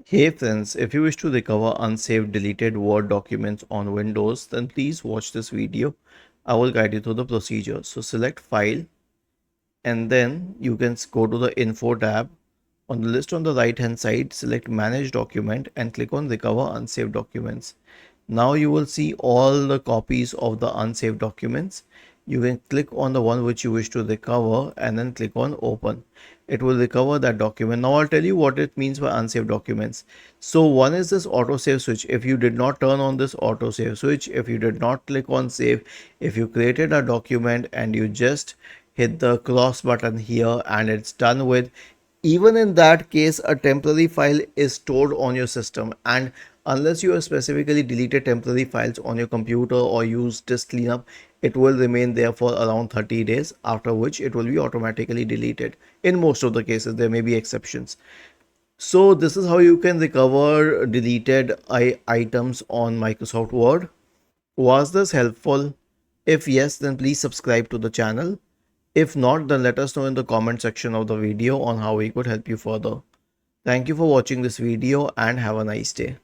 Hey friends, if you wish to recover unsaved deleted Word documents on Windows, then please watch this video. I will guide you through the procedure. So select File and then you can go to the Info tab. On the list on the right hand side, select Manage Document and click on Recover Unsaved Documents. Now you will see all the copies of the unsaved documents. You can click on the one which you wish to recover and then click on Open. It will recover that document. Now I'll tell you what it means by unsaved documents. So one is this autosave switch. If you did not turn on this autosave switch, if you did not click on save, if you created a document and you just hit the cross button here and it's done with, even in that case a temporary file is stored on your system, and unless you have specifically deleted temporary files on your computer or used disk cleanup, it will remain there for around 30 days, after which it will be automatically deleted. In most of the cases, there may be exceptions. So this is how you can recover deleted items on Microsoft Word. Was this helpful? If yes, then please subscribe to the channel. If not, then let us know in the comment section of the video on how we could help you further. Thank you for watching this video and have a nice day.